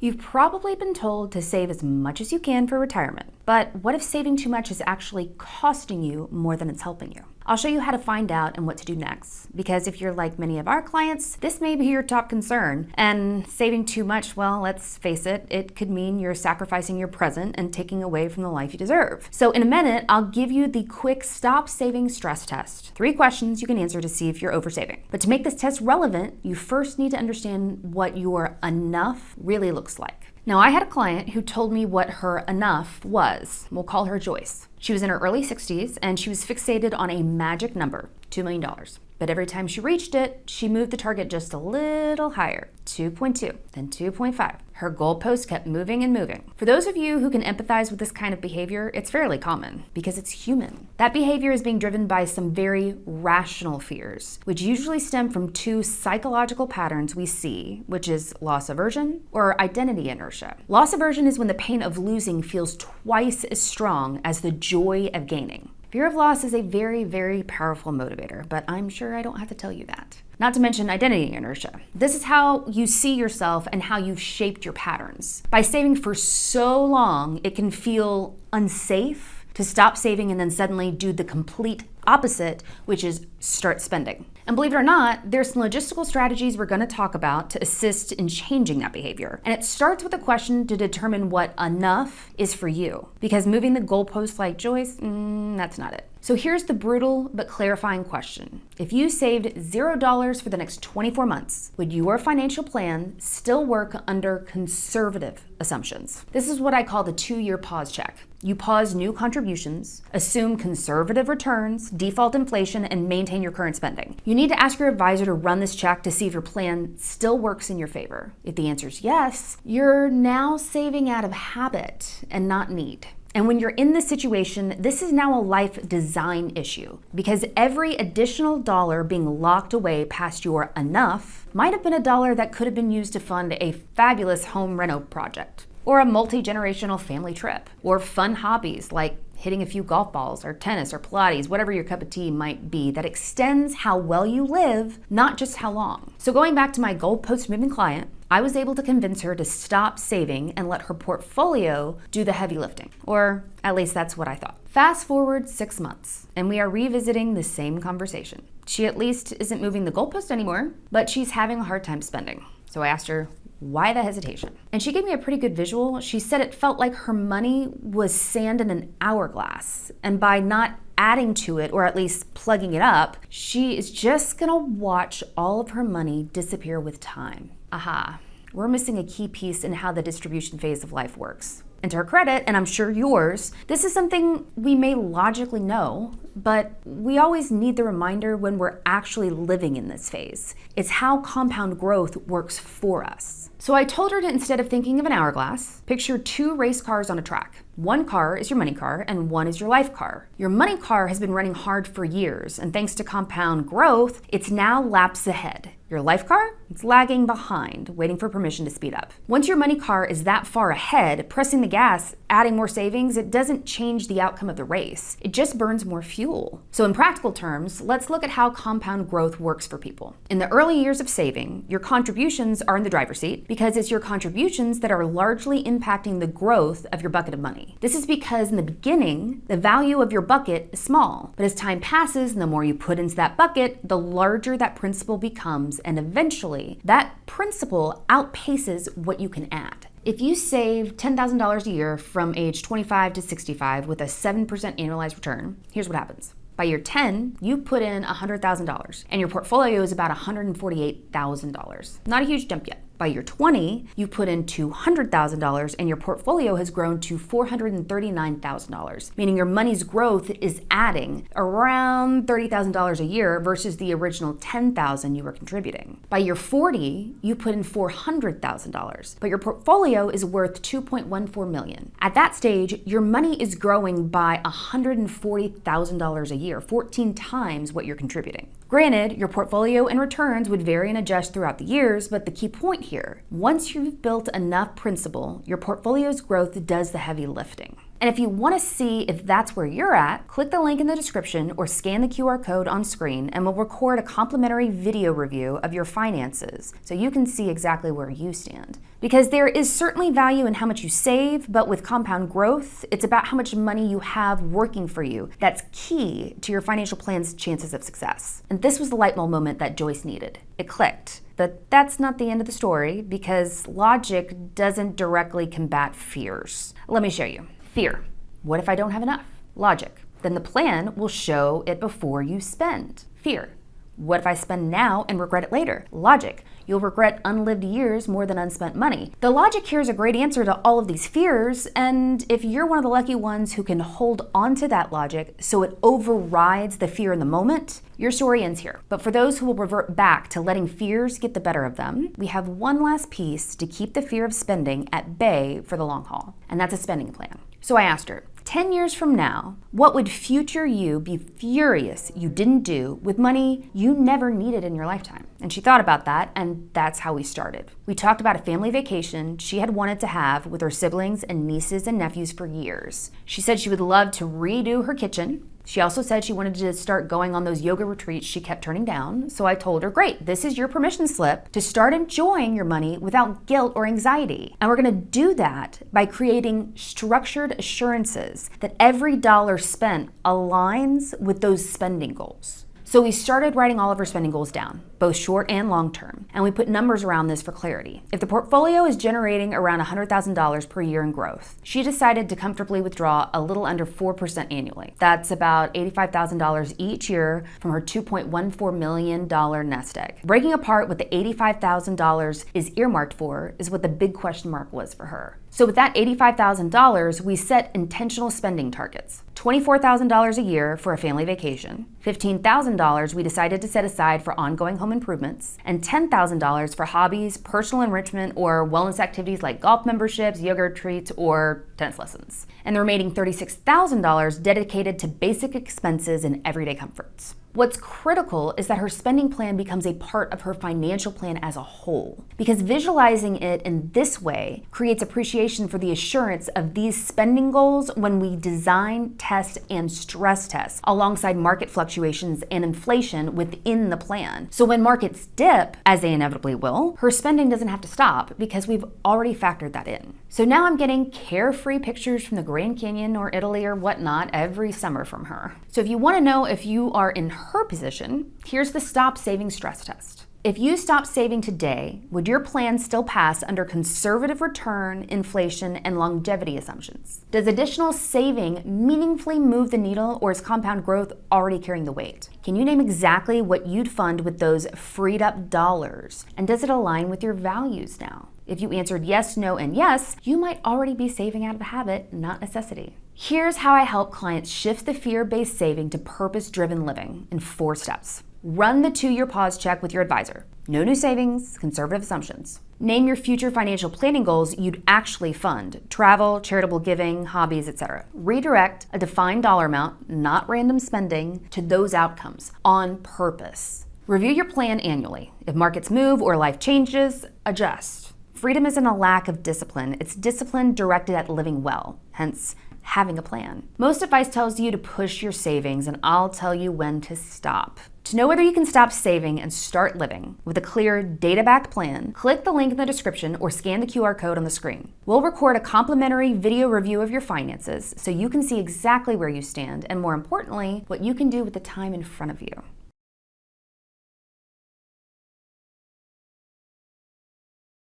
You've probably been told to save as much as you can for retirement, but what if saving too much is actually costing you more than it's helping you? I'll show you how to find out and what to do next, because if you're like many of our clients, this may be your top concern. And saving too much, well, let's face it, it could mean you're sacrificing your present and taking away from the life you deserve. So in a minute, I'll give you the quick stop saving stress test. 3 questions you can answer to see if you're oversaving. But to make this test relevant, you first need to understand what your enough really looks like. Now, I had a client who told me what her enough was. We'll call her Joyce. She was in her early 60s and she was fixated on a magic number, $2 million. But every time she reached it, she moved the target just a little higher, 2.2, then 2.5. Her goalpost kept moving and moving. For those of you who can empathize with this kind of behavior, it's fairly common because it's human. That behavior is being driven by some very rational fears, which usually stem from 2 psychological patterns we see, which is loss aversion or identity inertia. Loss aversion is when the pain of losing feels twice as strong as the joy of gaining. Fear of loss is a very, very powerful motivator, but I'm sure I don't have to tell you that. Not to mention identity inertia. This is how you see yourself and how you've shaped your patterns. By saving for so long, it can feel unsafe to stop saving and then suddenly do the complete opposite, which is start spending. And believe it or not, there's some logistical strategies we're going to talk about to assist in changing that behavior. And it starts with a question to determine what enough is for you. Because moving the goalpost like Joyce, that's not it. So here's the brutal but clarifying question. If you saved $0 for the next 24 months, would your financial plan still work under conservative assumptions? This is what I call the 2-year pause check. You pause new contributions, assume conservative returns, default inflation, and maintain your current spending. You need to ask your advisor to run this check to see if your plan still works in your favor. If the answer is yes, you're now saving out of habit and not need. And when you're in this situation, this is now a life design issue because every additional dollar being locked away past your enough might have been a dollar that could have been used to fund a fabulous home reno project, or a multi-generational family trip, or fun hobbies like hitting a few golf balls or tennis or Pilates, whatever your cup of tea might be, that extends how well you live, not just how long. So going back to my goalpost moving client, I was able to convince her to stop saving and let her portfolio do the heavy lifting, or at least that's what I thought. Fast forward 6 months, and we are revisiting the same conversation. She at least isn't moving the goalpost anymore, but she's having a hard time spending. So I asked her, why the hesitation? And she gave me a pretty good visual. She said it felt like her money was sand in an hourglass. And by not adding to it, or at least plugging it up, she is just gonna watch all of her money disappear with time. Aha, we're missing a key piece in how the distribution phase of life works. And to her credit, and I'm sure yours, this is something we may logically know, but we always need the reminder when we're actually living in this phase. It's how compound growth works for us. So I told her to, instead of thinking of an hourglass, picture 2 race cars on a track. One car is your money car and one is your life car. Your money car has been running hard for years, and thanks to compound growth, it's now laps ahead. Your life car, it's lagging behind, waiting for permission to speed up. Once your money car is that far ahead, pressing the gas, adding more savings, it doesn't change the outcome of the race. It just burns more fuel. So in practical terms, let's look at how compound growth works for people. In the early years of saving, your contributions are in the driver's seat because it's your contributions that are largely impacting the growth of your bucket of money. This is because in the beginning, the value of your bucket is small, but as time passes and the more you put into that bucket, the larger that principal becomes, and eventually that principal outpaces what you can add. If you save $10,000 a year from age 25 to 65 with a 7% annualized return, here's what happens. By year 10, you put in $100,000 and your portfolio is about $148,000. Not a huge jump yet. By year 20, you put in $200,000 and your portfolio has grown to $439,000, meaning your money's growth is adding around $30,000 a year versus the original $10,000 you were contributing. By year 40, you put in $400,000, but your portfolio is worth $2.14 million. At that stage, your money is growing by $140,000 a year, 14 times what you're contributing. Granted, your portfolio and returns would vary and adjust throughout the years, but the key point here, once you've built enough principal, your portfolio's growth does the heavy lifting. And if you want to see if that's where you're at, click the link in the description or scan the QR code on screen and we'll record a complimentary video review of your finances so you can see exactly where you stand. Because there is certainly value in how much you save, but with compound growth, it's about how much money you have working for you. That's key to your financial plan's chances of success. And this was the light bulb moment that Joyce needed. It clicked. But that's not the end of the story because logic doesn't directly combat fears. Let me show you. Fear. What if I don't have enough? Logic. Then the plan will show it before you spend. Fear. What if I spend now and regret it later? Logic. You'll regret unlived years more than unspent money. The logic here is a great answer to all of these fears, and if you're one of the lucky ones who can hold on to that logic so it overrides the fear in the moment, your story ends here. But for those who will revert back to letting fears get the better of them, we have one last piece to keep the fear of spending at bay for the long haul, and that's a spending plan. So I asked her, 10 years from now, what would future you be furious you didn't do with money you never needed in your lifetime? And she thought about that, and that's how we started. We talked about a family vacation she had wanted to have with her siblings and nieces and nephews for years. She said she would love to redo her kitchen. She also said she wanted to start going on those yoga retreats she kept turning down. So I told her, great, this is your permission slip to start enjoying your money without guilt or anxiety. And we're gonna do that by creating structured assurances that every dollar spent aligns with those spending goals. So we started writing all of her spending goals down, both short and long term, and we put numbers around this for clarity. If the portfolio is generating around $100,000 per year in growth, she decided to comfortably withdraw a little under 4% annually. That's about $85,000 each year from her $2.14 million nest egg. Breaking apart what the $85,000 is earmarked for is what the big question mark was for her. So with that $85,000, we set intentional spending targets. $24,000 a year for a family vacation, $15,000 we decided to set aside for ongoing home improvements, and $10,000 for hobbies, personal enrichment, or wellness activities like golf memberships, yoga retreats, or tennis lessons. And the remaining $36,000 dedicated to basic expenses and everyday comforts. What's critical is that her spending plan becomes a part of her financial plan as a whole, because visualizing it in this way creates appreciation for the assurance of these spending goals when we design, test, and stress test alongside market fluctuations and inflation within the plan. So when markets dip, as they inevitably will, her spending doesn't have to stop because we've already factored that in. So now I'm getting carefree pictures from the Grand Canyon or Italy or whatnot every summer from her. So if you want to know if you are in her position, here's the stop saving stress test. If you stop saving today, would your plan still pass under conservative return, inflation, and longevity assumptions? Does additional saving meaningfully move the needle, or is compound growth already carrying the weight? Can you name exactly what you'd fund with those freed up dollars? And does it align with your values now? If you answered yes, no, and yes, you might already be saving out of habit, not necessity. Here's how I help clients shift the fear-based saving to purpose-driven living in 4 steps. Run the 2-year pause check with your advisor. No new savings, conservative assumptions. Name your future financial planning goals you'd actually fund: travel, charitable giving, hobbies, etc. Redirect a defined dollar amount, not random spending, to those outcomes on purpose. Review your plan annually. If markets move or life changes, adjust. Freedom isn't a lack of discipline, it's discipline directed at living well, hence having a plan. Most advice tells you to push your savings, and I'll tell you when to stop. To know whether you can stop saving and start living with a clear, data-backed plan, click the link in the description or scan the QR code on the screen. We'll record a complimentary video review of your finances so you can see exactly where you stand and, more importantly, what you can do with the time in front of you.